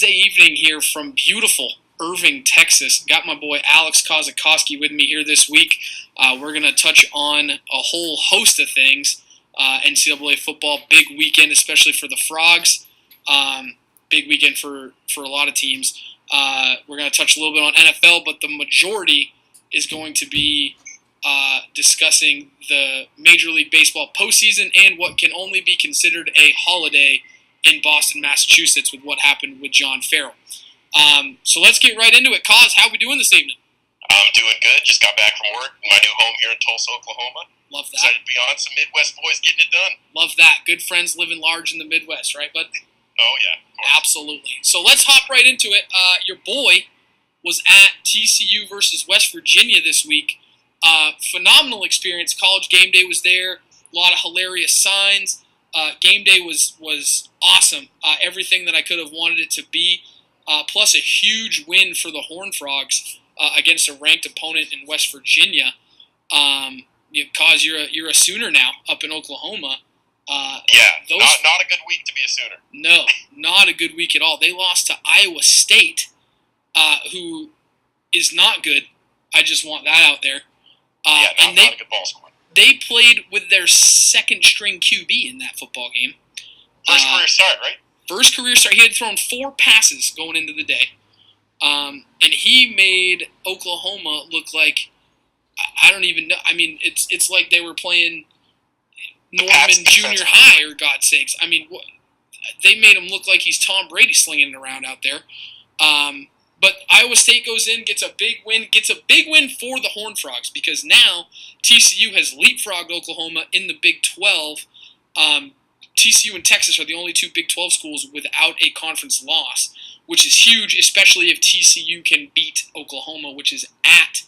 Wednesday evening here from beautiful Irving, Texas. Got my boy Alex Kozakowski with me here this week. We're going to touch on a whole host of things. NCAA football, big weekend, especially for the Frogs. Big weekend for a lot of teams. We're going to touch a little bit on NFL, but the majority is going to be discussing the Major League Baseball postseason and what can only be considered a holiday in Boston, Massachusetts with what happened with John Farrell. So let's get right into it. Koz, how are we doing this evening? I'm doing good. Just got back from work. My new home here in Tulsa, Oklahoma. Love that. Excited to be on. Some Midwest boys getting it done. Love that. Good friends living large in the Midwest, right, bud? Oh, yeah. Absolutely. So let's hop right into it. Your boy was at TCU versus West Virginia this week. Phenomenal experience. College game day was there. A lot of hilarious signs. Game day was awesome. Everything that I could have wanted it to be. Plus a huge win for the Horned Frogs against a ranked opponent in West Virginia. Koz, you're a Sooner now up in Oklahoma. Not a good week to be a Sooner. No, not a good week at all. They lost to Iowa State, who is not good. I just want that out there. Not a good ball squad. They played with their second-string QB in that football game. First career start, right? First career start. He had thrown 4 passes going into the day. And he made Oklahoma look like, I don't even know. I mean, it's like they were playing Norman Junior High, or God's sakes. I mean, they made him look like he's Tom Brady slinging it around out there. But Iowa State goes in, gets a big win for the Horned Frogs, because now TCU has leapfrogged Oklahoma in the Big 12. TCU and Texas are the only 2 Big 12 schools without a conference loss, which is huge, especially if TCU can beat Oklahoma, which is at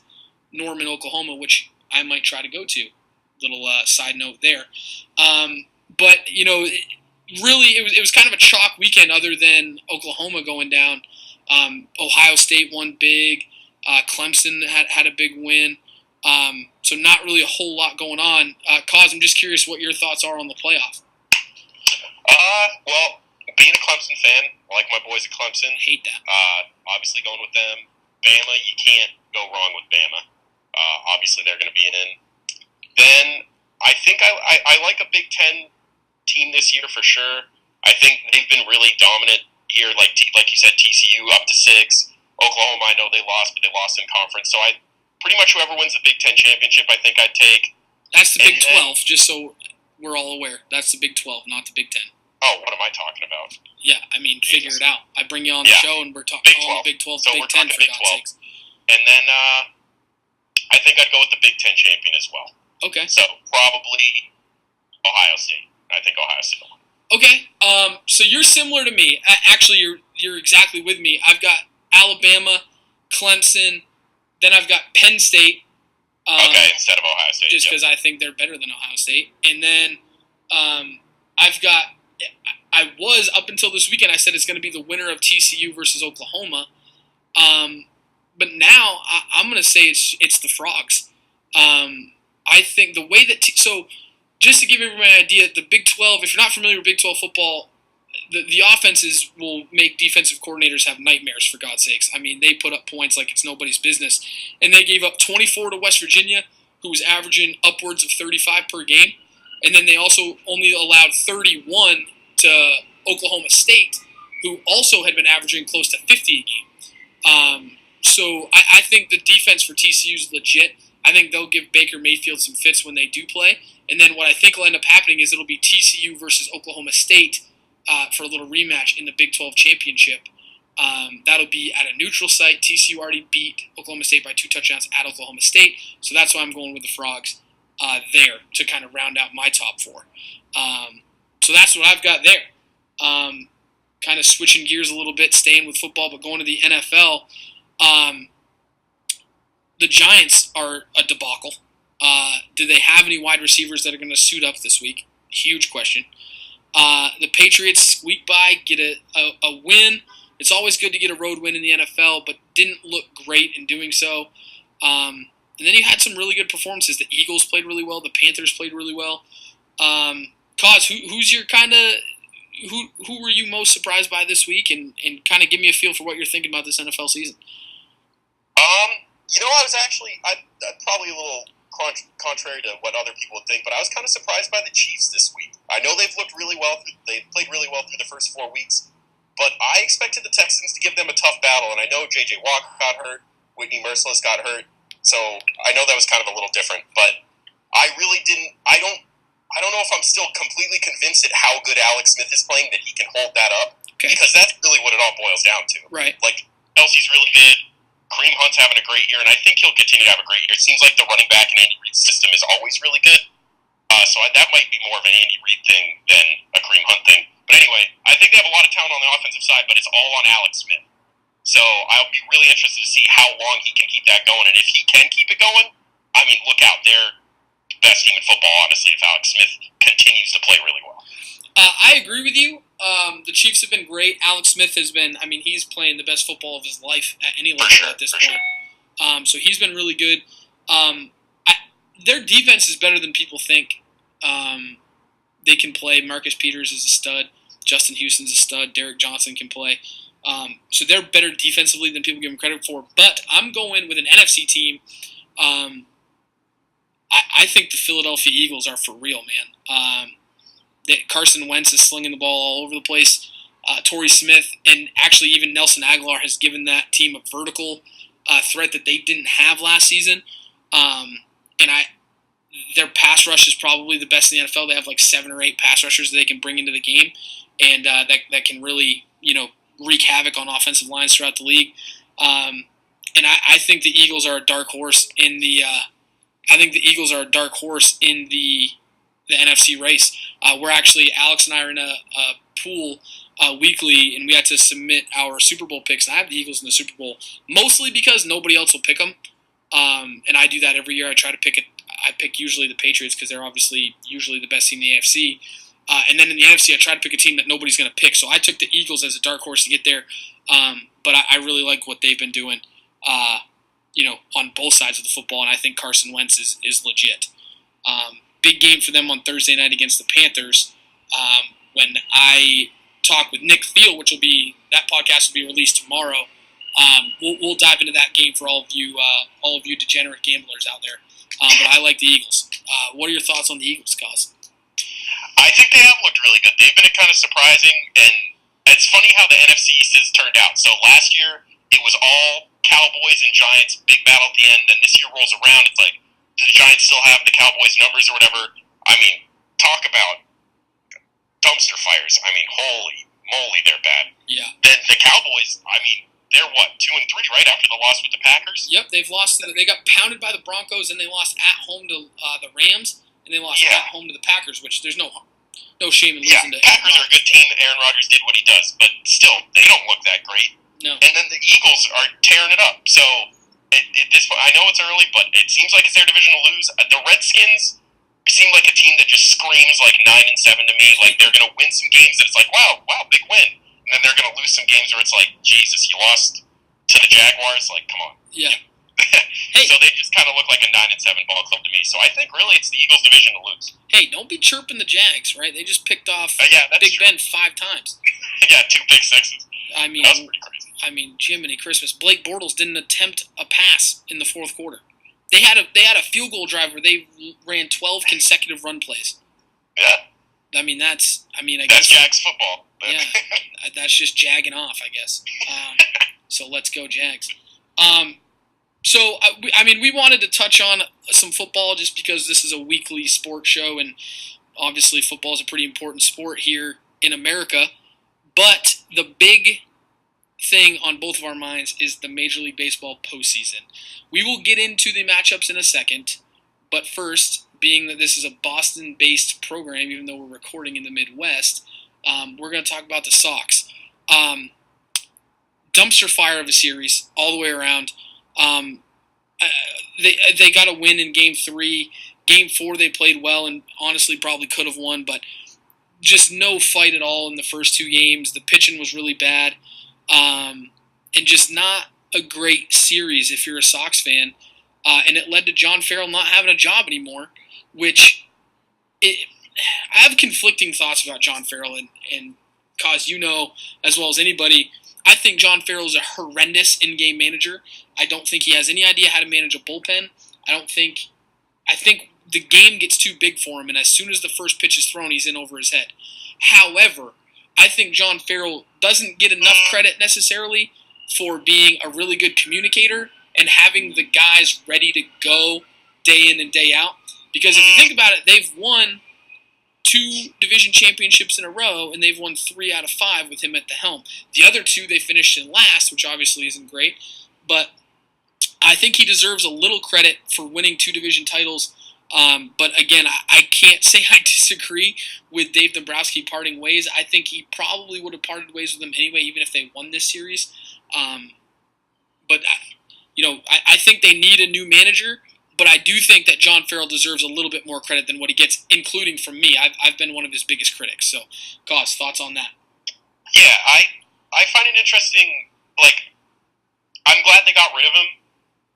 Norman, Oklahoma, which I might try to go to. Little side note there. But, really it was kind of a chalk weekend other than Oklahoma going down. Ohio State won big. Clemson had a big win. So not really a whole lot going on. Koz, I'm just curious what your thoughts are on the playoff. Well, being a Clemson fan, I like my boys at Clemson. Hate that. Obviously going with them. Bama, you can't go wrong with Bama. Obviously they're going to be in. Then I think I like a Big Ten team this year for sure. I think they've been really dominant here, like you said, TCU up to 6. Oklahoma, I know they lost, but they lost in conference. So pretty much whoever wins the Big Ten championship, I think I'd take. That's the Big 12, just so we're all aware. That's the Big 12, not the Big 10. Oh, what am I talking about? Yeah, I mean, figure it out. I bring you on the show, and we're talking all the Big 12, so Big 10, for God's sakes. And then I think I'd go with the Big 10 champion as well. Okay. So probably Ohio State. I think Ohio State will win. Okay, so you're similar to me. Actually, you're exactly with me. I've got Alabama, Clemson, then I've got Penn State. Instead of Ohio State. Just because I think they're better than Ohio State. And then I was, up until this weekend, I said it's going to be the winner of TCU versus Oklahoma. But now I'm going to say it's the Frogs. I think the way that so just to give everybody an idea, the Big 12, if you're not familiar with Big 12 football, the offenses will make defensive coordinators have nightmares, for God's sakes. I mean, they put up points like it's nobody's business. And they gave up 24 to West Virginia, who was averaging upwards of 35 per game. And then they also only allowed 31 to Oklahoma State, who also had been averaging close to 50 a game. So I think the defense for TCU is legit. I think they'll give Baker Mayfield some fits when they do play. And then what I think will end up happening is it'll be TCU versus Oklahoma State for a little rematch in the Big 12 championship. That'll be at a neutral site. TCU already beat Oklahoma State by 2 touchdowns at Oklahoma State. So that's why I'm going with the Frogs there to kind of round out my top 4. So that's what I've got there. Kind of switching gears a little bit, staying with football, but going to the NFL. The Giants are a debacle. Do they have any wide receivers that are going to suit up this week? Huge question. The Patriots squeak by, get a win. It's always good to get a road win in the NFL, but didn't look great in doing so. And then you had some really good performances. The Eagles played really well. The Panthers played really well. Koz, who's your kind of who were you most surprised by this week, and kind of give me a feel for what you're thinking about this NFL season? I'm probably a little contrary to what other people would think, but I was kind of surprised by the Chiefs this week. I know they've looked really well. They played really well through the first 4 weeks, but I expected the Texans to give them a tough battle, and I know J.J. Watt got hurt, Whitney Merciless got hurt, so I know that was kind of a little different, but I really didn't. I don't know if I'm still completely convinced at how good Alex Smith is playing that he can hold that up, because that's really what it all boils down to. Right. Like, Kelsey's really good. Kareem Hunt's having a great year, and I think he'll continue to have a great year. It seems like the running back in Andy Reid's system is always really good. That might be more of an Andy Reid thing than a Kareem Hunt thing. But anyway, I think they have a lot of talent on the offensive side, but it's all on Alex Smith. So I'll be really interested to see how long he can keep that going. And if he can keep it going, I mean, look out. They're the best team in football, honestly, if Alex Smith continues to play really well. I agree with you. The Chiefs have been great. Alex Smith has been, he's playing the best football of his life at any level at this point. Sure. So he's been really good. Their defense is better than people think. They can play. Marcus Peters is a stud. Justin Houston's a stud. Derek Johnson can play. So they're better defensively than people give them credit for. But I'm going with an NFC team. I think the Philadelphia Eagles are for real, man. Carson Wentz is slinging the ball all over the place. Torrey Smith and actually even Nelson Aguilar has given that team a vertical threat that they didn't have last season. Their pass rush is probably the best in the NFL. They have like 7 or 8 pass rushers that they can bring into the game, and that can really wreak havoc on offensive lines throughout the league. And I think the Eagles are a dark horse in the. I think the Eagles are a dark horse in the NFC race. We're actually, Alex and I are in a pool weekly, and we had to submit our Super Bowl picks. And I have the Eagles in the Super Bowl, mostly because nobody else will pick them. And I do that every year. I try to pick it. I pick usually the Patriots because they're obviously usually the best team in the AFC. And then in the NFC, I try to pick a team that nobody's going to pick. So I took the Eagles as a dark horse to get there. But I really like what they've been doing, on both sides of the football. And I think Carson Wentz is legit. Big game for them on Thursday night against the Panthers. When I talk with Nick Thiel, that podcast will be released tomorrow. We'll dive into that game for all of you degenerate gamblers out there. But I like the Eagles. What are your thoughts on the Eagles, Koz? I think they have looked really good. They've been kind of surprising, and it's funny how the NFC East has turned out. So last year, it was all Cowboys and Giants, big battle at the end. Then this year rolls around, it's like, do the Giants still have the Cowboys' numbers or whatever? I mean, talk about dumpster fires. I mean, holy moly, they're bad. Yeah. Then the Cowboys, I mean, they're 2-3 right after the loss with the Packers? Yep, they've lost. They got pounded by the Broncos, and they lost at home to the Rams, and they lost at home to the Packers, which there's no shame in losing to. Packers are a good team. Aaron Rodgers did what he does, but still, they don't look that great. No. And then the Eagles are tearing it up. So at this point, I know it's early, but it seems like it's their division to lose. The Redskins seem like a team that just screams like 9-7 to me. Like they're going to win some games that it's like, wow, big win. And then they're going to lose some games where it's like, Jesus, you lost to the Jaguars. Like, come on. Yeah. Hey. So they just kind of look like a 9-7 ball club to me. So I think really it's the Eagles' division to lose. Hey, don't be chirping the Jags, right? They just picked off Big Ben 5 times. 2 pick sixes. I mean, that was pretty crazy. Jiminy Christmas. Blake Bortles didn't attempt a pass in the fourth quarter. They had a field goal drive where they ran 12 consecutive run plays. Yeah. I guess that's Jags football. Yeah, that's just jagging off, I guess. So let's go Jags. We wanted to touch on some football just because this is a weekly sports show, and obviously football is a pretty important sport here in America. But the big thing on both of our minds is the Major League Baseball postseason. We will get into the matchups in a second, but first, being that this is a Boston-based program, even though we're recording in the Midwest, we're going to talk about the Sox. Dumpster fire of a series all the way around. They got a win in Game 3. Game 4 they played well and honestly probably could have won, but just no fight at all in the first 2 games. The pitching was really bad, and just not a great series if you're a Sox fan. And it led to John Farrell not having a job anymore, which I have conflicting thoughts about John Farrell, and Koz, you know as well as anybody, I think John Farrell is a horrendous in-game manager. I don't think he has any idea how to manage a bullpen. I think the game gets too big for him, and as soon as the first pitch is thrown, he's in over his head. However, I think John Farrell doesn't get enough credit necessarily for being a really good communicator and having the guys ready to go day in and day out. Because if you think about it, they've won 2 division championships in a row, and they've won 3 out of 5 with him at the helm. The other 2, they finished in last, which obviously isn't great. But I think he deserves a little credit for winning 2 division titles. But again, I can't say I disagree with Dave Dombrowski parting ways. I think he probably would have parted ways with him anyway, even if they won this series. But I think they need a new manager. But I do think that John Farrell deserves a little bit more credit than what he gets, including from me. I've been one of his biggest critics. So, Koz, thoughts on that? Yeah, I find it interesting. Like, I'm glad they got rid of him,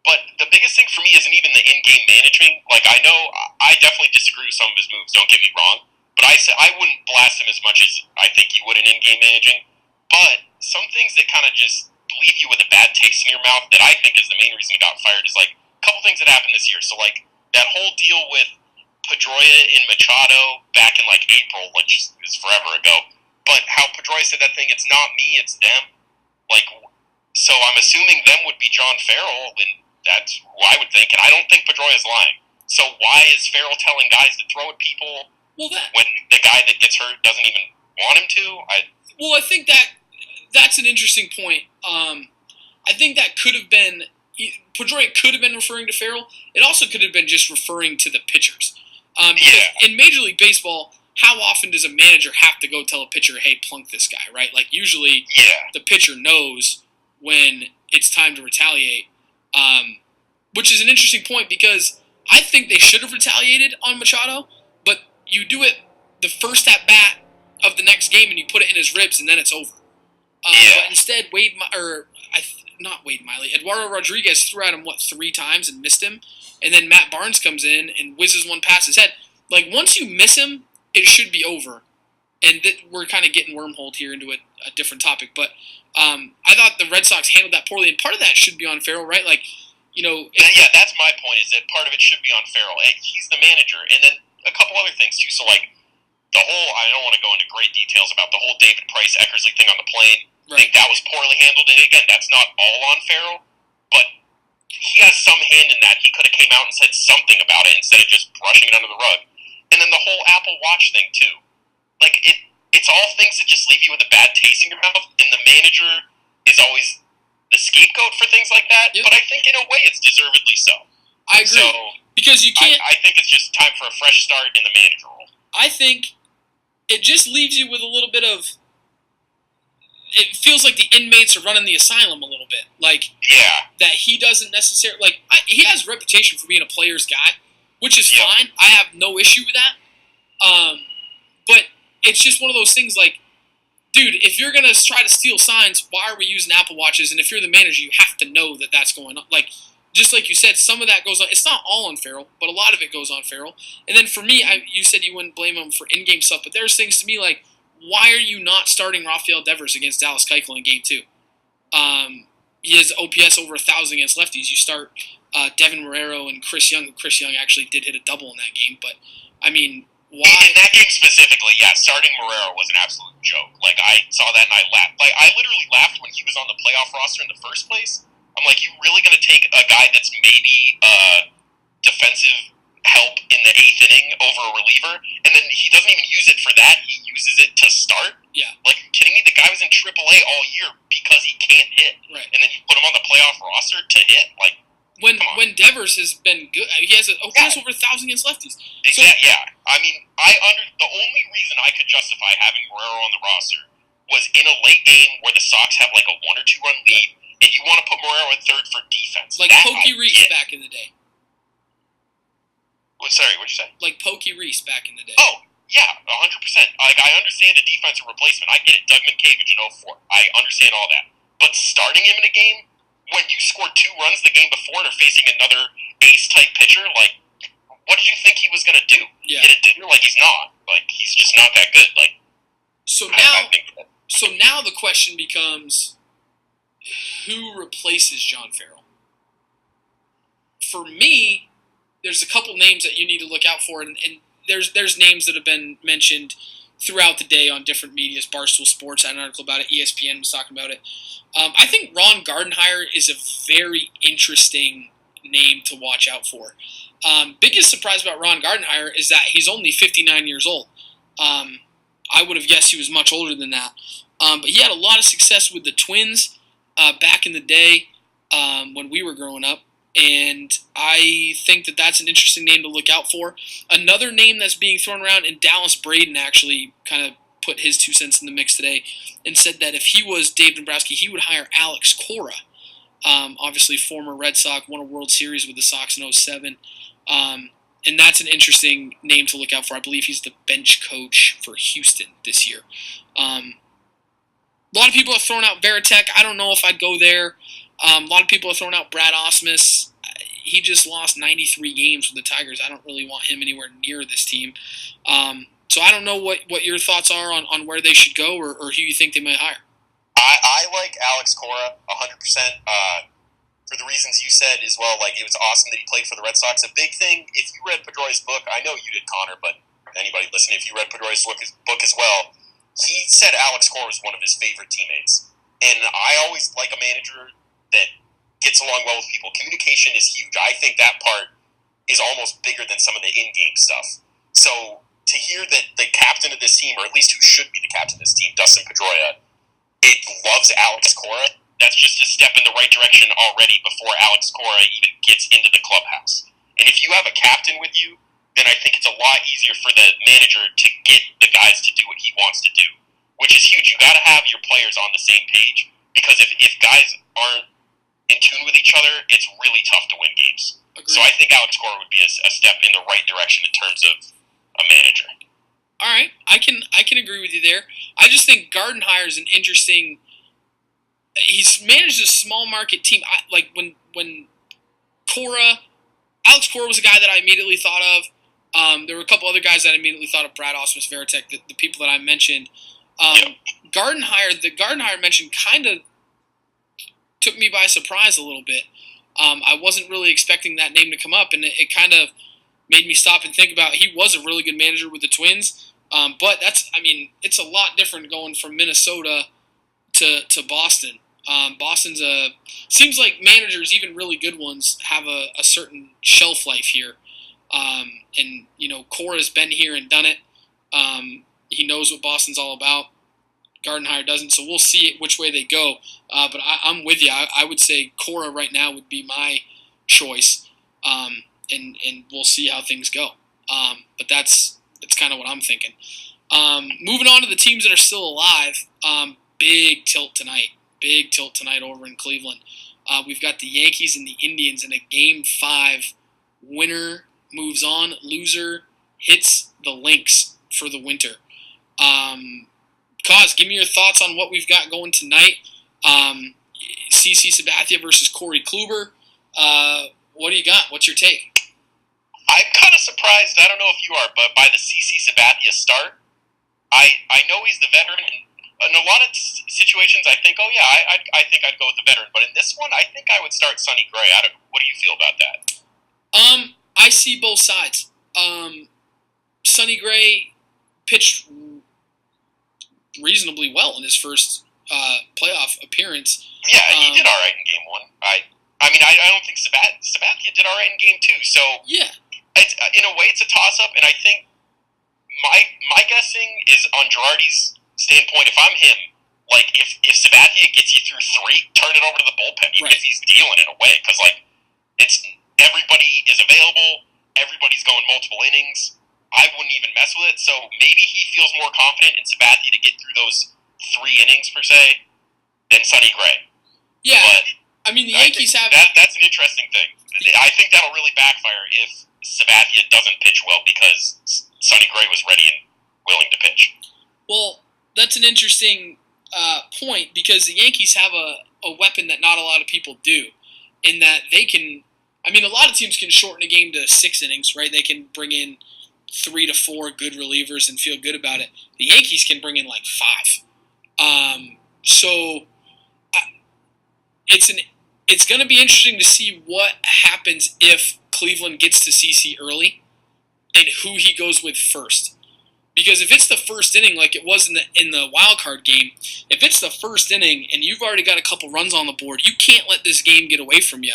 but the biggest thing for me isn't even the in-game managing. Like, I know I definitely disagree with some of his moves. Don't get me wrong, but I wouldn't blast him as much as I think you would in in-game managing. But some things that kind of just leave you with a bad taste in your mouth that I think is the main reason he got fired is like. Couple things that happened this year. So, like, that whole deal with Pedroia and Machado back in, like, April, which is forever ago. But how Pedroia said that thing, it's not me, it's them. Like, so I'm assuming them would be John Farrell, and that's who I would think. And I don't think Pedroia's lying. So why is Farrell telling guys to throw at people when the guy that gets hurt doesn't even want him to? I think that's an interesting point. I think that could have been... Pedroia could have been referring to Farrell. It also could have been just referring to the pitchers. In Major League Baseball, how often does a manager have to go tell a pitcher, hey, plunk this guy, right? Like, usually the pitcher knows when it's time to retaliate, which is an interesting point because I think they should have retaliated on Machado, but you do it the first at-bat of the next game and you put it in his ribs and then it's over. But instead, not Wade Miley. Eduardo Rodriguez threw at him, 3 times and missed him? And then Matt Barnes comes in and whizzes one past his head. Like, once you miss him, it should be over. And we're kind of getting wormholed here into a different topic. But I thought the Red Sox handled that poorly. And part of that should be on Farrell, right? Like, that's my point, is that part of it should be on Farrell. He's the manager. And then a couple other things, too. So, like, I don't want to go into great details about the whole David Price-Eckersley thing on the plane. I think that was poorly handled, and again, that's not all on Farrell, but he has some hand in that. He could have came out and said something about it instead of just brushing it under the rug. And then the whole Apple Watch thing, too. Like, it's all things that just leave you with a bad taste in your mouth, and the manager is always the scapegoat for things like that, but I think in a way it's deservedly so. I agree. So, because you can't... I think it's just time for a fresh start in the manager role. I think it just leaves you with a little bit of... It feels like the inmates are running the asylum a little bit. Like, that he doesn't necessarily... Like, he has a reputation for being a player's guy, which is fine. I have no issue with that. But it's just one of those things like, dude, if you're going to try to steal signs, why are we using Apple Watches? And if you're the manager, you have to know that that's going on. Like, just like you said, some of that goes on. It's not all on Farrell, but a lot of it goes on Farrell. And then for me, you said you wouldn't blame him for in-game stuff, but there's things to me like, why are you not starting Rafael Devers against Dallas Keuchel in Game 2? He has OPS over 1,000 against lefties. You start Devin Marrero and Chris Young. Chris Young actually did hit a double in that game, but, I mean, why? In that game specifically, starting Marrero was an absolute joke. Like, I saw that and I laughed. Like, I literally laughed when he was on the playoff roster in the first place. I'm like, you really going to take a guy that's maybe defensive help in the 8th inning over a reliever, and then he doesn't even use it for that. He uses it to start. Yeah. Like, are you kidding me? The guy was in AAA all year because he can't hit. Right. And then you put him on the playoff roster to hit? Like, when Devers has been good, he has over 1,000 against lefties. Exactly. I mean, the only reason I could justify having Guerrero on the roster was in a late game where the Sox have like a 1 or 2 run lead, and you want to put Guerrero at third for defense. Like Pokey Reese back in the day. Sorry, what'd you say? Like Pokey Reese back in the day. Oh, yeah, 100%. Like, I understand a defensive replacement. I get it. Doug Minkiewicz in 04. I understand all that. But starting him in a game when you scored 2 runs the game before and are facing another ace-type pitcher, like, what did you think he was going to do? Yeah. Hit a dinner? Like, he's not. Like, he's just not that good. Like, So I now, think that. so now the question becomes, who replaces John Farrell? For me, there's a couple names that you need to look out for, and there's names that have been mentioned throughout the day on different medias. Barstool Sports had an article about it. ESPN was talking about it. I think Ron Gardenhire is a very interesting name to watch out for. Biggest surprise about Ron Gardenhire is that he's only 59 years old. I would have guessed he was much older than that. But he had a lot of success with the Twins back in the day when we were growing up. And I think that that's an interesting name to look out for. Another name that's being thrown around, and Dallas Braden actually kind of put his 2 cents in the mix today and said that if he was Dave Dombrowski, he would hire Alex Cora. Obviously, former Red Sox, won a World Series with the Sox in 2007. And that's an interesting name to look out for. I believe he's the bench coach for Houston this year. A lot of people have thrown out Veritek. I don't know if I'd go there. A lot of people have thrown out Brad Ausmus. He just lost 93 games with the Tigers. I don't really want him anywhere near this team. So I don't know what your thoughts are on where they should go or who you think they might hire. I like Alex Cora 100%. For the reasons you said as well, like it was awesome that he played for the Red Sox. A big thing, if you read Pedroia's book, I know you did, Connor, but anybody listening, if you read Pedroia's book as well, he said Alex Cora was one of his favorite teammates. And I always like a manager that gets along well with people. Communication is huge. I think that part is almost bigger than some of the in-game stuff. So to hear that the captain of this team, or at least who should be the captain of this team, Dustin Pedroia, it loves Alex Cora, that's just a step in the right direction already before Alex Cora even gets into the clubhouse. And if you have a captain with you, then I think it's a lot easier for the manager to get the guys to do what he wants to do, which is huge. You got to have your players on the same page, because if guys aren't in tune with each other, it's really tough to win games. Agreed. So I think Alex Cora would be a step in the right direction in terms of a manager. All right, I can agree with you there. I just think Gardenhire is an interesting. He's managed a small market team. Like when Alex Cora was a guy that I immediately thought of. There were a couple other guys that I immediately thought of: Brad Ausmus, Veritek, the people that I mentioned. Gardenhire, the Gardenhire mentioned, kind of took me by surprise a little bit. I wasn't really expecting that name to come up, and it kind of made me stop and think about. He was a really good manager with the Twins, but it's a lot different going from Minnesota to Boston. Boston's seems like managers, even really good ones, have a certain shelf life here. And Cora's been here and done it. He knows what Boston's all about. Gardenhire doesn't, so we'll see which way they go. But I'm with you. I would say Cora right now would be my choice, and we'll see how things go. But that's kind of what I'm thinking. Moving on to the teams that are still alive. Big tilt tonight over in Cleveland. We've got the Yankees and the Indians in a Game 5. Winner moves on. Loser hits the Lynx for the winter. Koz, give me your thoughts on what we've got going tonight. CC Sabathia versus Corey Kluber. What do you got? What's your take? I'm kind of surprised, I don't know if you are, but by the CC Sabathia start, I know he's the veteran. In a lot of situations, I think, I think I'd go with the veteran. But in this one, I think I would start Sonny Gray. What do you feel about that? I see both sides. Sonny Gray pitched reasonably well in his first playoff appearance. Yeah, he did all right in Game 1. I don't think Sabathia did all right in Game 2. So yeah, in a way, it's a toss-up. And I think my guessing is on Girardi's standpoint. If I'm him, like if Sabathia gets you through 3, turn it over to the bullpen, even if he's dealing in a way, because like it's everybody is available, everybody's going multiple innings. I wouldn't even mess with it. So maybe he feels more confident in Sabathia to get through those 3 innings per se than Sonny Gray. Yeah, but the Yankees have that's an interesting thing. I think that'll really backfire if Sabathia doesn't pitch well because Sonny Gray was ready and willing to pitch. Well, that's an interesting point, because the Yankees have a weapon that not a lot of people do, in that they can. A lot of teams can shorten a game to 6 innings, right? They can bring in 3 to 4 good relievers and feel good about it. The Yankees can bring in like 5. So it's going to be interesting to see what happens if Cleveland gets to CC early and who he goes with first. Because if it's the first inning, like it was in the wild card game, if it's the first inning and you've already got a couple runs on the board, you can't let this game get away from you.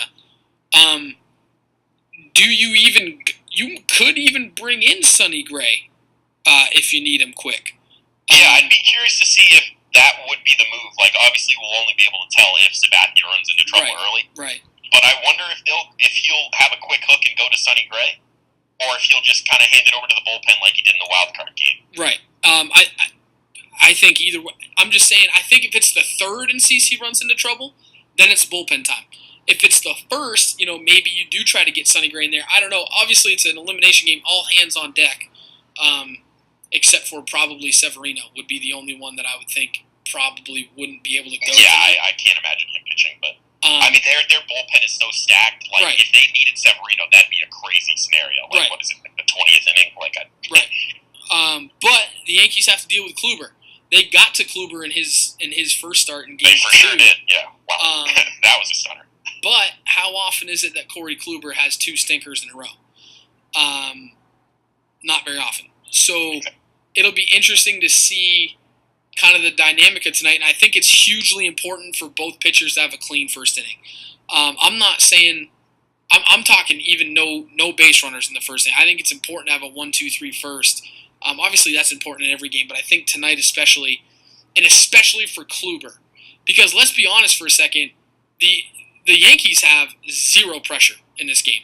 You could even bring in Sonny Gray if you need him quick. Yeah, I'd be curious to see if that would be the move. Like, obviously, we'll only be able to tell if Sabathia runs into trouble early. Right. But I wonder if he'll have a quick hook and go to Sonny Gray, or if he'll just kind of hand it over to the bullpen like he did in the wild card game. Right. I think either way. I'm just saying. I think if it's the third and CC runs into trouble, then it's bullpen time. If it's the first, maybe you do try to get Sonny Gray in there. I don't know. Obviously, it's an elimination game, all hands on deck, except for probably Severino would be the only one that I would think probably wouldn't be able to go. Yeah, I can't imagine him pitching, but I mean, their bullpen is so stacked. Like, if they needed Severino, that'd be a crazy scenario. Like, what is it, like the 20th inning? But the Yankees have to deal with Kluber. They got to Kluber in his first start in game 2. They for sure did. Yeah, wow, that was a stunner. But how often is it that Corey Kluber has 2 stinkers in a row? Not very often. So it'll be interesting to see kind of the dynamic of tonight, and I think it's hugely important for both pitchers to have a clean first inning. I'm not saying I'm talking even no base runners in the first inning. I think it's important to have a 1-2-3 first. Obviously, that's important in every game, but I think tonight especially, and especially for Kluber, because let's be honest for a second, the Yankees have 0 pressure in this game.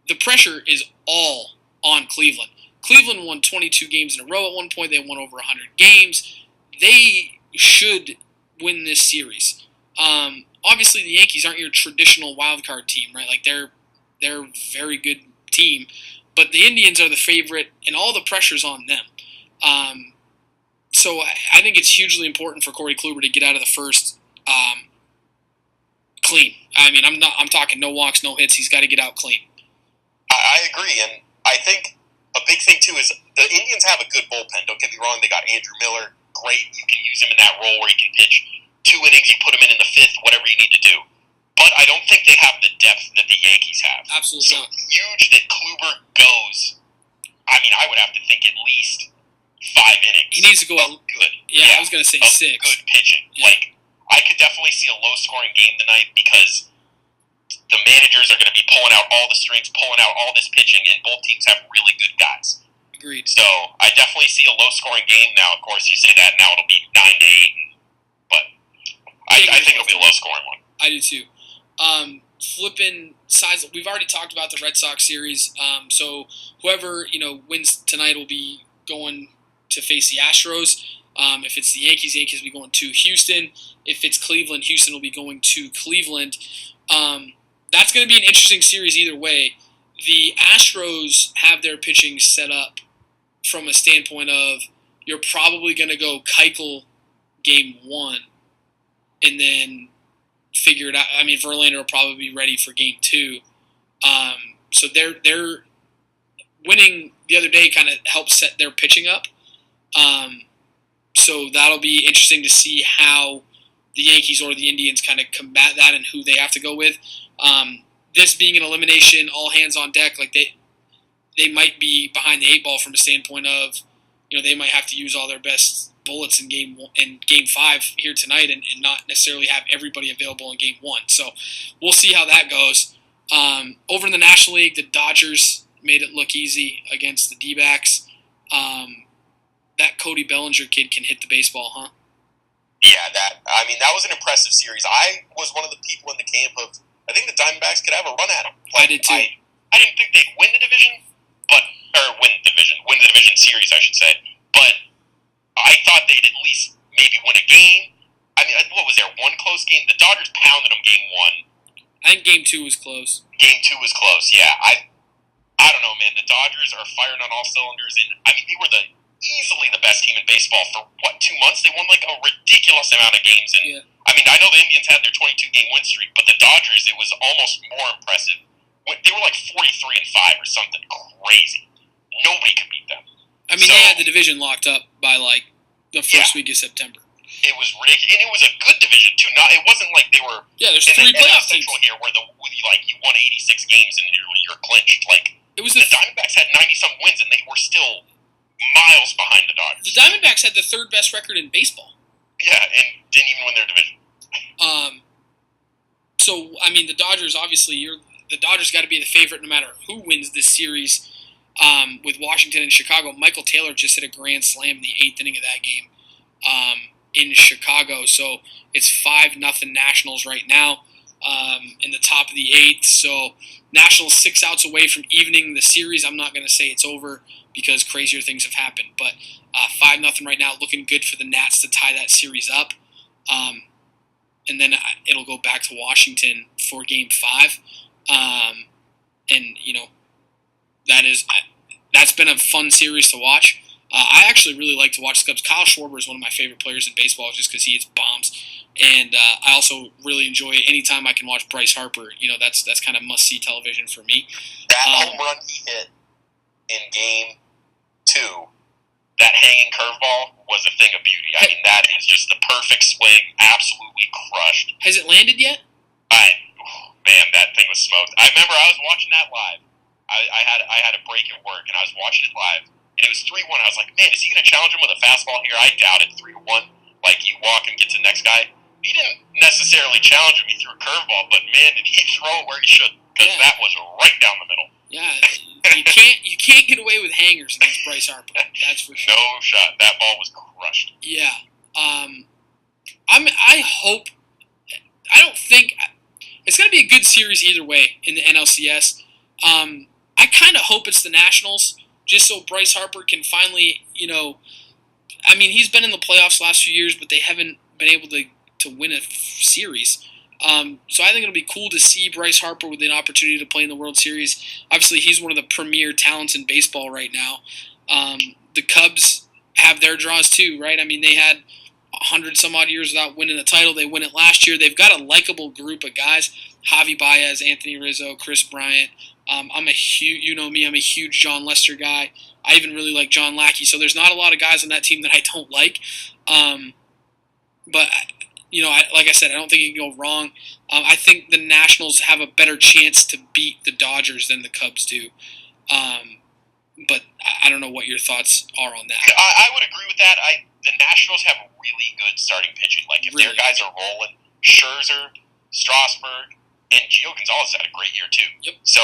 The pressure is all on Cleveland. Cleveland won 22 games in a row at one point. They won over 100 games. They should win this series. Obviously, the Yankees aren't your traditional wild card team, right? Like they're a very good team, but the Indians are the favorite, and all the pressure's on them. So I think it's hugely important for Corey Kluber to get out of the first clean. I mean, I'm talking no walks, no hits. He's got to get out clean. I agree, and I think a big thing too is the Indians have a good bullpen. Don't get me wrong; they got Andrew Miller. Great, you can use him in that role where he can pitch 2 innings. You put him in the 5th, whatever you need to do. But I don't think they have the depth that the Yankees have. Absolutely so not. It's huge that Kluber goes. I mean, I would have to think at least 5 innings. He needs to go out good. Yeah, I was going to say 6. Good pitching. Yeah. Like, I could definitely see a low-scoring game tonight because the managers are going to be pulling out all the strings, pulling out all this pitching, and both teams have really good guys. Agreed. So I definitely see a low-scoring game. Now, of course, you say that, now it'll be 9-8, but I think it'll be a low-scoring one. I do too. Flipping sides, we've already talked about the Red Sox series. So whoever wins tonight will be going to face the Astros. If it's the Yankees will be going to Houston. If it's Cleveland, Houston will be going to Cleveland. That's going to be an interesting series either way. The Astros have their pitching set up from a standpoint of you're probably going to go Keuchel game 1 and then figure it out. I mean, Verlander will probably be ready for game 2. So they're winning the other day kind of helped set their pitching up. So that'll be interesting to see how the Yankees or the Indians kind of combat that and who they have to go with. This being an elimination, all hands on deck, like they might be behind the 8 ball from a standpoint of, they might have to use all their best bullets in game 5 here tonight and not necessarily have everybody available in game 1. So we'll see how that goes. Over in the National League, the Dodgers made it look easy against the D-backs. That Cody Bellinger kid can hit the baseball, huh? Yeah, that was an impressive series. I was one of the people in the camp of, I think the Diamondbacks could have a run at them. I did too. I didn't think they'd win the division, win the division series, I should say. But I thought they'd at least maybe win a game. I mean, what was there, one close game? The Dodgers pounded them game 1. I think game 2 was close. Game 2 was close, yeah. I don't know, man. The Dodgers are firing on all cylinders, and I mean, they were easily the best team in baseball for, 2 months? They won like a ridiculous amount of games, and yeah. I mean, I know the Indians had their 22-game win streak, but the Dodgers, it was almost more impressive. They were like 43-5 or something crazy. Nobody could beat them. I mean, they had the division locked up by like the first week of September. It was ridiculous, and it was a good division too. It wasn't like they were. Yeah, there's 3 playoff teams here where you won 86 games and you're clinched. Like it was the Diamondbacks had 90-some wins and they were still miles behind the Dodgers. The Diamondbacks had the 3rd best record in baseball. Yeah, and didn't even win their division. So I mean, the Dodgers obviously the Dodgers got to be the favorite no matter who wins this series. With Washington and Chicago, Michael Taylor just hit a grand slam in the 8th inning of that game in Chicago. So it's 5-0 Nationals right now in the top of the 8th. So Nationals 6 outs away from evening the series. I'm not going to say it's over because crazier things have happened. But 5-0 right now, looking good for the Nats to tie that series up. And then it'll go back to Washington for Game 5. And, that's been a fun series to watch. I actually really like to watch the Cubs. Kyle Schwarber is one of my favorite players in baseball just because he hits bombs. And I also really enjoy anytime I can watch Bryce Harper. That's kind of must-see television for me. That home run he hit in Game 2, that hanging curveball was a thing of beauty. I mean, that is just the perfect swing, absolutely crushed. Has it landed yet? Man, that thing was smoked. I remember I was watching that live. I had a break at work, and I was watching it live, and it was 3-1. I was like, man, is he going to challenge him with a fastball here? I doubt it, 3-1. Like, you walk and get to the next guy. He didn't necessarily challenge him. He threw a curveball, but, man, did he throw it where he should, because that was right down the middle. Yeah, you can't get away with hangers against Bryce Harper. That's for sure. No shot. That ball was crushed. Yeah. I hope. I don't think it's going to be a good series either way in the NLCS. I kind of hope it's the Nationals, just so Bryce Harper can finally, I mean, he's been in the playoffs the last few years, but they haven't been able to win a series. So I think it'll be cool to see Bryce Harper with an opportunity to play in the World Series. Obviously, he's one of the premier talents in baseball right now. The Cubs have their draws too, right? I mean, they had 100-some-odd years without winning a title. They win it last year. They've got a likable group of guys. Javi Baez, Anthony Rizzo, Chris Bryant. I'm a huge, I'm a huge John Lester guy. I even really like John Lackey. So there's not a lot of guys on that team that I don't like. But like I said, I don't think you can go wrong. I think the Nationals have a better chance to beat the Dodgers than the Cubs do. But I don't know what your thoughts are on that. I would agree with that. The Nationals have really good starting pitching. Like, if their guys are rolling, Scherzer, Strasburg, and Gio Gonzalez had a great year, too. Yep. So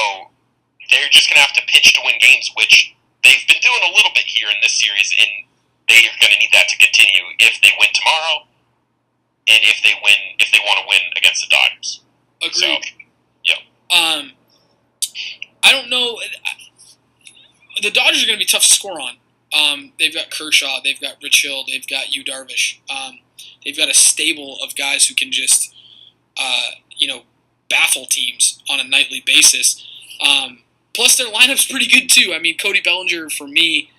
they're just going to have to pitch to win games, which they've been doing a little bit here in this series, and they are going to need that to continue if they win tomorrow and if they want to win against the Dodgers. Agreed. So, yeah. I don't know. The Dodgers are going to be tough to score on. They've got Kershaw, they've got Rich Hill, they've got Yu Darvish. They've got a stable of guys who can just, baffle teams on a nightly basis. Plus, their lineup's pretty good too. I mean, Cody Bellinger, for me,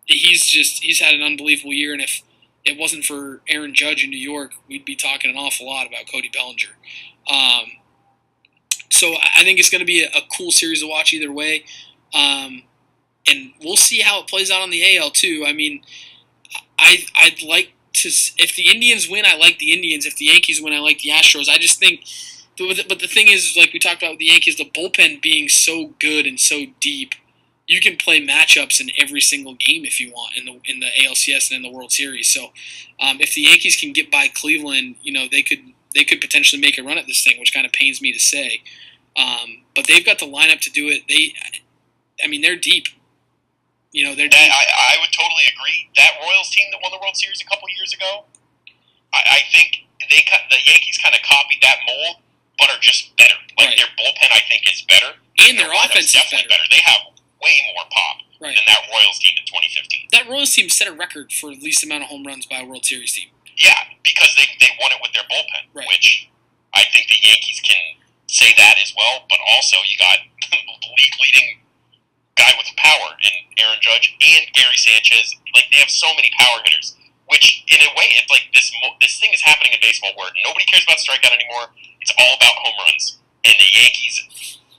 he's had an unbelievable year, and if it wasn't for Aaron Judge in New York, we'd be talking an awful lot about Cody Bellinger. So I think it's going to be a cool series to watch either way. And we'll see how it plays out on the AL too. I mean, I'd like to, if the Indians win, I like the Indians. If the Yankees win, I like the Astros. I just think, but the thing is, like we talked about with the Yankees, the bullpen being so good and so deep, you can play matchups in every single game if you want in the ALCS and in the World Series. So if the Yankees can get by Cleveland, they could potentially make a run at this thing, which kind of pains me to say. But they've got the lineup to do it. They're deep. They're deep. I would totally agree. That Royals team that won the World Series a couple years ago, I think the Yankees kind of copied that mold, but are just better. Like, their bullpen, I think, is better. And their offense is better. They have way more pop than that Royals team in 2015. That Royals team set a record for least amount of home runs by a World Series team. Yeah, because they won it with their bullpen, which I think the Yankees can say that as well, but also you got the league-leading guy with power in Aaron Judge and Gary Sanchez. Like, they have so many power hitters, which in a way, it's like this thing is happening in baseball where nobody cares about strikeout anymore. It's all about home runs, and the Yankees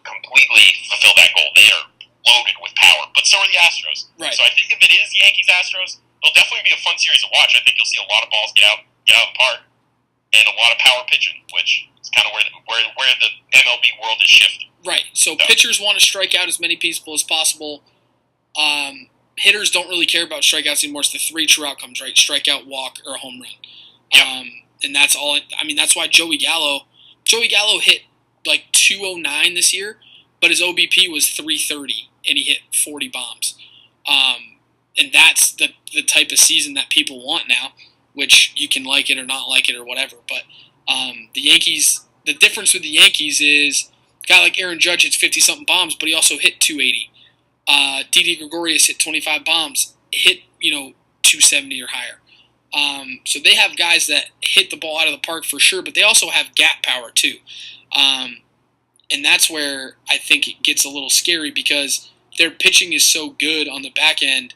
completely fulfill that goal. They are loaded with power, but so are the Astros. Right. So I think if it is Yankees-Astros, it'll definitely be a fun series to watch. I think you'll see a lot of balls get out of the park, and a lot of power pitching, which is kind of where the MLB world is shifting. Right. So pitchers want to strike out as many people as possible. Hitters don't really care about strikeouts anymore. It's the 3 true outcomes, right? Strikeout, walk, or a home run. Yep. And that's all. That's why Joey Gallo hit like 209 this year, but his OBP was 330, and he hit 40 bombs. And that's the type of season that people want now, which you can like it or not like it or whatever. But the Yankees, the difference with the Yankees is a guy like Aaron Judge hits 50-something bombs, but he also hit 280. Didi Gregorius hit 25 bombs, hit 270 or higher. So they have guys that hit the ball out of the park for sure, but they also have gap power too. And that's where I think it gets a little scary because their pitching is so good on the back end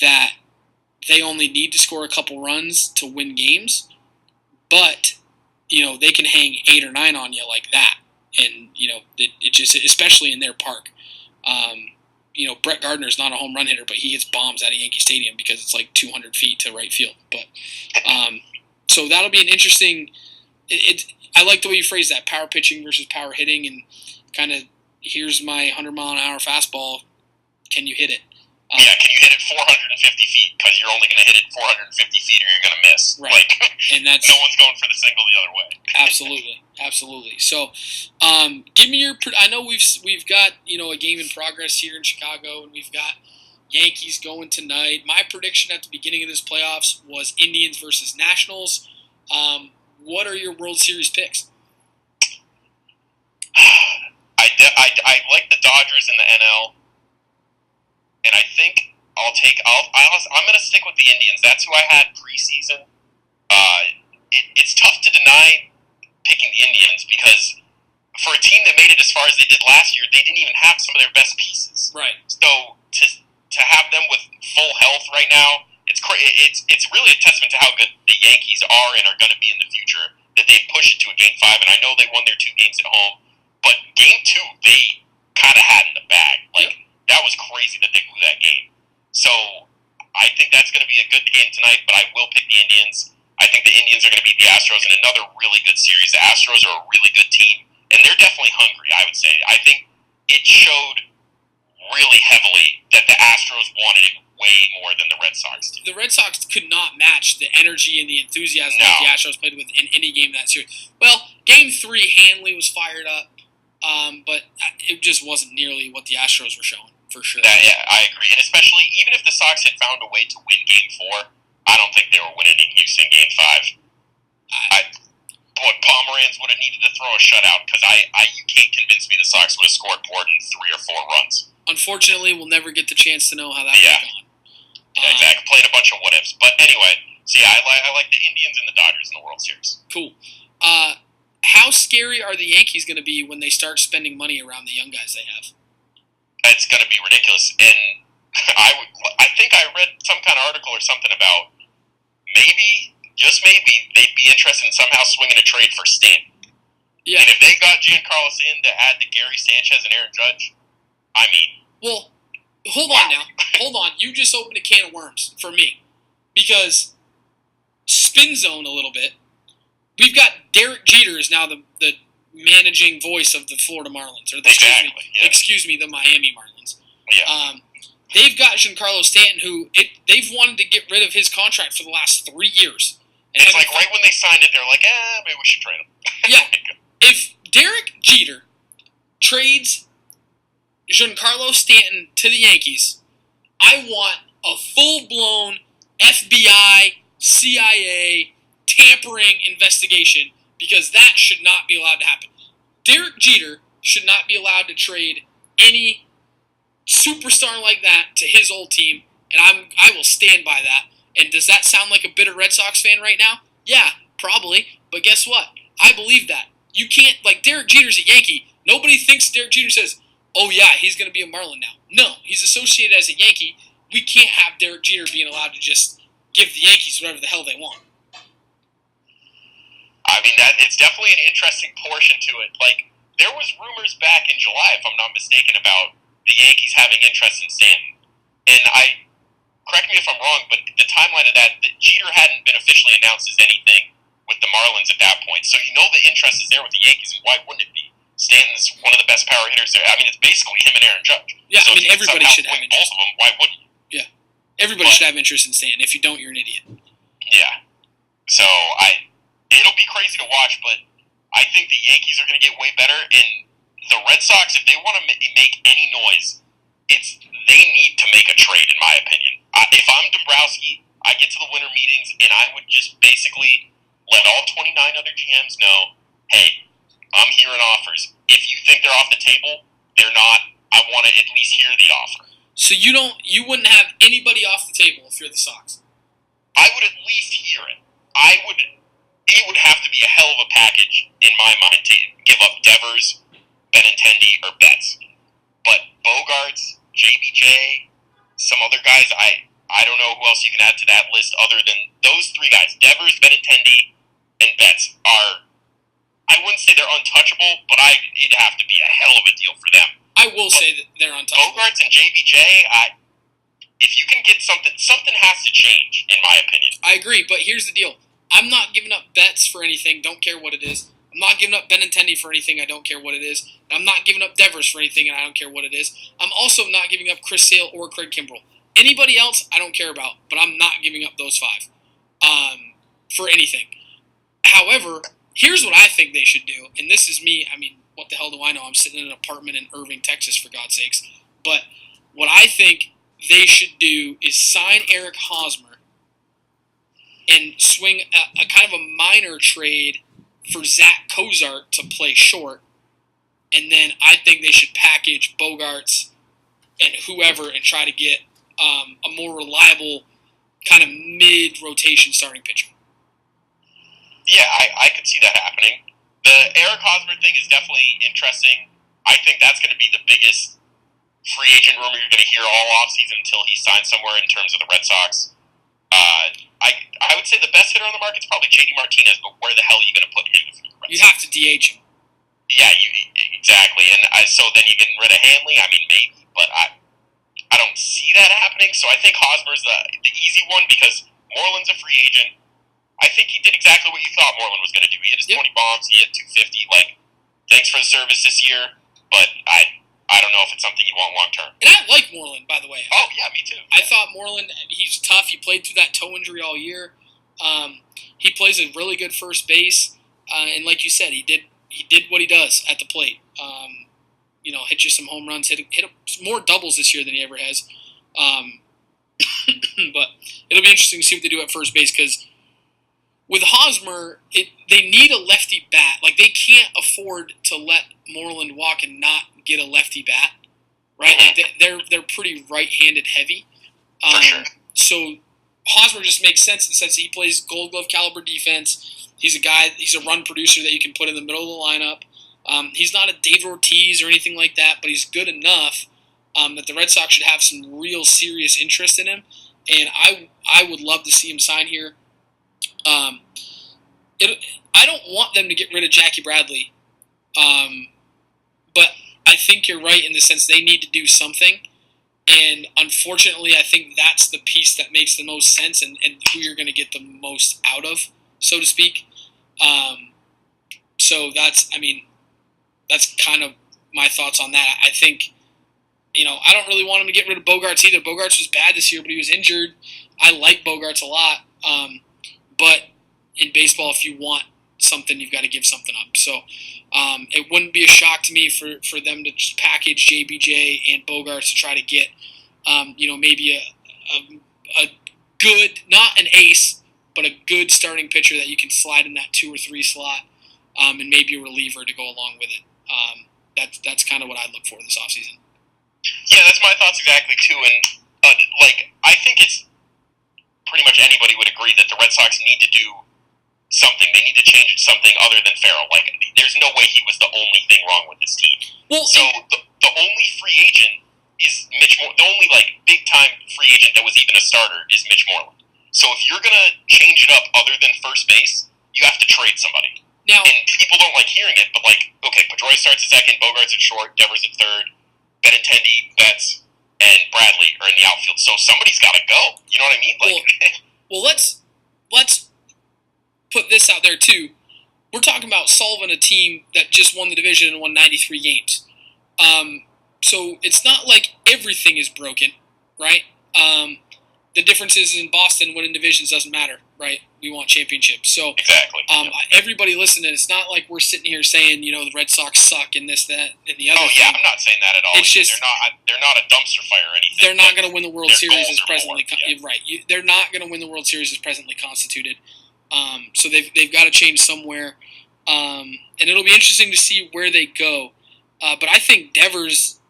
that they only need to score a couple runs to win games. But, they can hang 8 or 9 on you like that. And, it just, especially in their park. Brett Gardner's not a home run hitter, but he hits bombs out of Yankee Stadium because it's like 200 feet to right field. But so that'll be an interesting. I like the way you phrase that: power pitching versus power hitting, and kind of here's my 100-mile-an-hour fastball. Can you hit it? Can you hit it 450 feet? Because you're only going to hit it 450 feet, or you're going to miss. Right, and that's no one's going for the single the other way. Absolutely. So, give me your. I know we've got a game in progress here in Chicago, and we've got Yankees going tonight. My prediction at the beginning of this playoffs was Indians versus Nationals. What are your World Series picks? I like the Dodgers in the NL, and I think I'm going to stick with the Indians. That's who I had preseason. It's tough to deny picking the Indians because for a team that made it as far as they did last year, they didn't even have some of their best pieces. Right. So to have them with full health right now, it's really a testament to how good the Yankees are and are going to be in the future that they've pushed it to a Game 5. And I know they won their 2 games at home, but Game 2 they kind of had in the bag. That was crazy that they blew that game. So I think that's going to be a good game tonight, but I will pick the Indians. I think the Indians are going to beat the Astros in another really good series. The Astros are a really good team, and they're definitely hungry, I would say. I think it showed really heavily that the Astros wanted it way more than the Red Sox did. The Red Sox could not match the energy and the enthusiasm that the Astros played with in any game that series. Well, Game 3, Hanley was fired up, but it just wasn't nearly what the Astros were showing, for sure. I agree. And especially, even if the Sox had found a way to win Game 4, I don't think they were winning in Houston Game 5. Pomeranz would have needed to throw a shutout because you can't convince me the Sox would have scored more than 3 or 4 runs. Unfortunately, we'll never get the chance to know how that would have gone. Exactly. Played a bunch of what-ifs. But anyway, I like the Indians and the Dodgers in the World Series. Cool. How scary are the Yankees going to be when they start spending money around the young guys they have? It's going to be ridiculous. And I think I read some kind of article or something about maybe, just maybe, they'd be interested in somehow swinging a trade for Stanton. Yeah. And if they got Giancarlo Stanton to add to Gary Sanchez and Aaron Judge, well, hold on now. Hold on. You just opened a can of worms for me. Because, spin zone a little bit, we've got Derek Jeter is now the managing voice of the Florida Marlins. Or excuse me, the Miami Marlins. Yeah. They've got Giancarlo Stanton, who they've wanted to get rid of his contract for the last 3 years. And it's like right when they signed it, they're like, maybe we should trade him. Yeah. If Derek Jeter trades Giancarlo Stanton to the Yankees, I want a full-blown FBI, CIA, tampering investigation because that should not be allowed to happen. Derek Jeter should not be allowed to trade any superstar like that to his old team, and I will stand by that. And does that sound like a bitter Red Sox fan right now? Yeah, probably. But guess what? I believe that. You can't, Derek Jeter's a Yankee. Nobody thinks Derek Jeter says, oh yeah, he's going to be a Marlin now. No, he's associated as a Yankee. We can't have Derek Jeter being allowed to just give the Yankees whatever the hell they want. It's definitely an interesting portion to it. There was rumors back in July, if I'm not mistaken, about the Yankees having interest in Stanton. And correct me if I'm wrong, but the timeline of that, Jeter hadn't been officially announced as anything with the Marlins at that point. So the interest is there with the Yankees, and why wouldn't it be? Stanton's one of the best power hitters there. I mean, it's basically him and Aaron Judge. Yeah, so everybody should have interest. Both of them, why wouldn't you? Yeah. Everybody should have interest in Stanton. If you don't, you're an idiot. Yeah. So, it'll be crazy to watch, but I think the Yankees are going to get way better, and the Red Sox, if they want to make any noise, they need to make a trade, in my opinion. If I'm Dombrowski, I get to the winter meetings, and I would just basically let all 29 other GMs know, hey, I'm hearing offers. If you think they're off the table, they're not. I want to at least hear the offer. So you wouldn't have anybody off the table if you're the Sox? I would at least hear it. It would have to be a hell of a package, in my mind, to give up Devers, Benintendi, or Betts. But Bogarts, JBJ, some other guys, I don't know who else you can add to that list other than those three guys. Devers, Benintendi, and Betts are, I wouldn't say they're untouchable, but it'd have to be a hell of a deal for them. I will say that they're untouchable. Bogarts and JBJ, if you can get something has to change, in my opinion. I agree, but here's the deal. I'm not giving up Betts for anything, don't care what it is. I'm not giving up Benintendi for anything, I don't care what it is. I'm not giving up Devers for anything, and I don't care what it is. I'm also not giving up Chris Sale or Craig Kimbrell. Anybody else, I don't care about, but I'm not giving up those five for anything. However, here's what I think they should do, and this is me. I mean, what the hell do I know? I'm sitting in an apartment in Irving, Texas, for God's sakes. But what I think they should do is sign Eric Hosmer and swing a kind of a minor trade for Zach Cozart to play short. And then I think they should package Bogarts and whoever and try to get a more reliable kind of mid-rotation starting pitcher. Yeah, I could see that happening. The Eric Hosmer thing is definitely interesting. I think that's going to be the biggest free agent rumor you're going to hear all offseason until he signs somewhere in terms of the Red Sox. I would say the best hitter on the market is probably JD Martinez, but where the hell are you going to put him if you're the Red Sox? You have to DH him. Yeah, exactly. And so then you're getting rid of Hanley? I mean, maybe, but I don't see that happening. So I think Hosmer's the easy one because Moreland's a free agent. I think he did exactly what you thought Moreland was going to do. He hit his 20 bombs. He hit 250. Thanks for the service this year, but I don't know if it's something you want long term. And I like Moreland, by the way. Oh, yeah, me too. I thought Moreland, he's tough. He played through that toe injury all year. He plays a really good first base. And like you said, he did what he does at the plate. Hit you some home runs, hit more doubles this year than he ever has. But it'll be interesting to see what they do at first base because with Hosmer, they need a lefty bat. Like, they can't afford to let Moreland walk and not get a lefty bat, right? Like, they're pretty right-handed heavy. For sure. So Hosmer just makes sense in the sense that he plays Gold Glove caliber defense. He's a run producer that you can put in the middle of the lineup. He's not a David Ortiz or anything like that, but he's good enough that the Red Sox should have some real serious interest in him. And I would love to see him sign here. I don't want them to get rid of Jackie Bradley, but I think you're right in the sense they need to do something, and unfortunately I think that's the piece that makes the most sense and who you're going to get the most out of, so to speak. So that's kind of my thoughts on that. I think, I don't really want him to get rid of Bogarts either. Bogarts was bad this year, but he was injured. I like Bogarts a lot. But in baseball, if you want something, you've got to give something up. So it wouldn't be a shock to me for them to just package JBJ and Bogarts to try to get, maybe a good, not an ace, but a good starting pitcher that you can slide in that 2 or 3 slot, and maybe a reliever to go along with it. That's kind of what I look for this offseason. Yeah, that's my thoughts exactly too. And I think it's pretty much anybody would agree that the Red Sox need to do something. They need to change something other than Farrell. There's no way he was the only thing wrong with this team. Well, so the only free agent is Mitch Moreland. The only big-time free agent that was even a starter is Mitch Moreland. So if you're going to change it up other than first base, you have to trade somebody. Now, and people don't like hearing it, but okay, Pedroia starts at second, Bogarts at short, Devers at third. Benintendi, Betts, and Bradley are in the outfield. So somebody's got to go. You know what I mean? Well, let's put this out there too. We're talking about solving a team that just won the division and won 93 games. So it's not like everything is broken, right? The difference is in Boston, winning divisions doesn't matter, right? We want championships. So exactly. Everybody listening, it's not like we're sitting here saying, the Red Sox suck and this, that, and the other. Oh yeah, thing. I'm not saying that at all. It's just they're not a dumpster fire or anything. They're not going to win the World Series as presently right. They're not going to win the World Series as presently constituted. So they've got to change somewhere, and it'll be interesting to see where they go. But I think Devers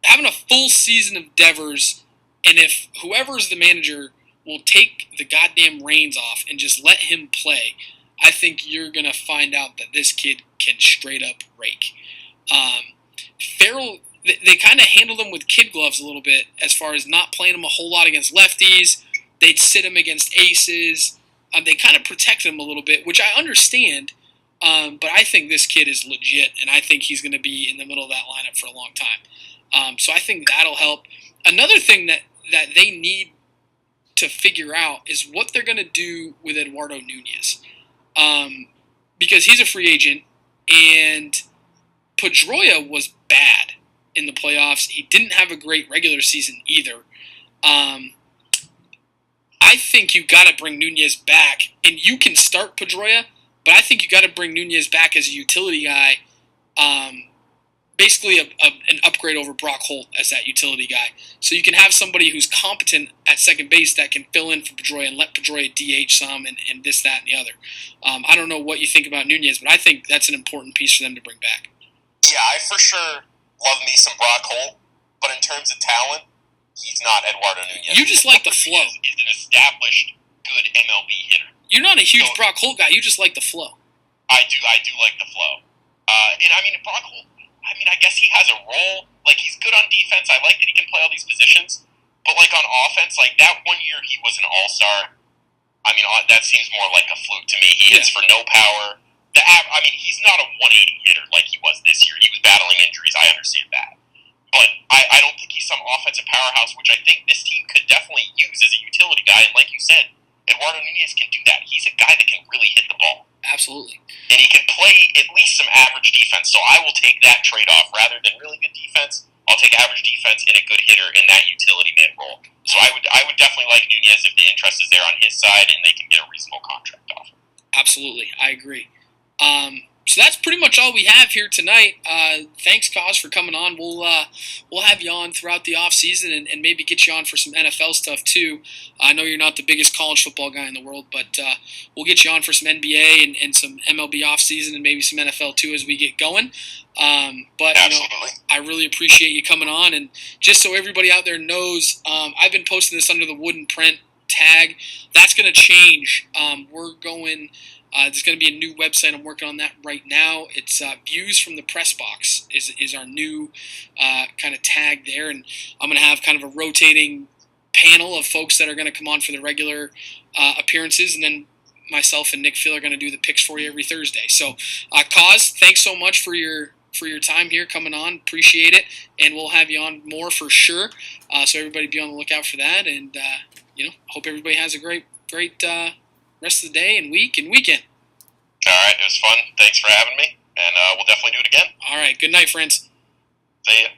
having a full season of Devers. And if whoever's the manager will take the goddamn reins off and just let him play, I think you're going to find out that this kid can straight up rake. Farrell, they kind of handled him with kid gloves a little bit as far as not playing him a whole lot against lefties. They'd sit him against aces. They kind of protected him a little bit, which I understand. But I think this kid is legit, and I think he's going to be in the middle of that lineup for a long time. So I think that'll help. Another thing that they need to figure out is what they're going to do with Eduardo Nunez. Because he's a free agent, and Pedroia was bad in the playoffs. He didn't have a great regular season either. I think you got to bring Nunez back, and you can start Pedroia, but I think you got to bring Nunez back as a utility guy. Basically an upgrade over Brock Holt as that utility guy. So you can have somebody who's competent at second base that can fill in for Pedroia and let Pedroia DH some and this, that, and the other. I don't know what you think about Nunez, but I think that's an important piece for them to bring back. Yeah, I for sure love me some Brock Holt, but in terms of talent, he's not Eduardo Nunez. You just like the flow. He's an established, good MLB hitter. You're not a huge Brock Holt guy. You just like the flow. I do like the flow. And I mean, Brock Holt, I guess he has a role. Like, he's good on defense. I like that he can play all these positions. But, like, on offense, like, that one year he was an all-star. That seems more like a fluke to me. He hits for no power. He's not a 180 hitter like he was this year. He was battling injuries. I understand that. But I don't think he's some offensive powerhouse, which I think this team could definitely use as a utility guy. And like you said, Eduardo Nunez can do that. He's a guy that can really hit the ball. Absolutely. And he can play at least some average defense. So I will take that trade-off rather than really good defense. I'll take average defense and a good hitter in that utility man role. So I would definitely like Nunez if the interest is there on his side and they can get a reasonable contract offer. Absolutely. I agree. So that's pretty much all we have here tonight. Thanks, Koz, for coming on. We'll have you on throughout the off season and maybe get you on for some NFL stuff too. I know you're not the biggest college football guy in the world, but we'll get you on for some NBA and some MLB off season and maybe some NFL too as we get going. But I really appreciate you coming on. And just so everybody out there knows, I've been posting this under the Wooden Print tag. That's going to change. We're going. There's going to be a new website. I'm working on that right now. It's Views from the Pressbox is our new kind of tag there. And I'm going to have kind of a rotating panel of folks that are going to come on for the regular appearances. And then myself and Nick Phil are going to do the picks for you every Thursday. So, Koz, thanks so much for your time here coming on. Appreciate it. And we'll have you on more for sure. So everybody be on the lookout for that. And, hope everybody has a great rest of the day and week and weekend. All right, it was fun. Thanks for having me, and we'll definitely do it again. All right, good night, friends. See ya.